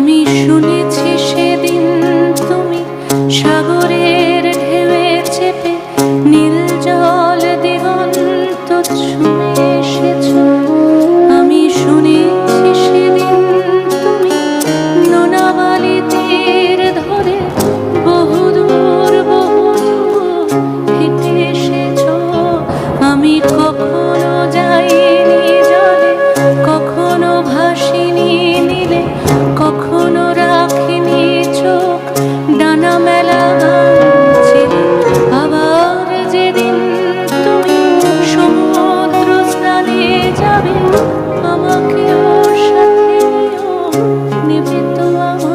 আমি শুনেছি সেদিন তুমি সাগরের ঢেউয়ে চেপে নীল জল দিগন্ত ছুঁয়ে এসেছো। আমি শুনেছি সেদিন তুমি নোনাবালি তীর ধরে বহুদূর বহুদূর হেঁটে এসেছো। আমি কখনো যাইনি জলে, কখনো ভাসিনি নীলে, কখনো রাখিনি চোখ ডানা মেলা ছিলে। আবার যেদিন তুমি সমুদ্র স্নানে যাবে, আমাকেও সাথে নিও, নেবে তো আমার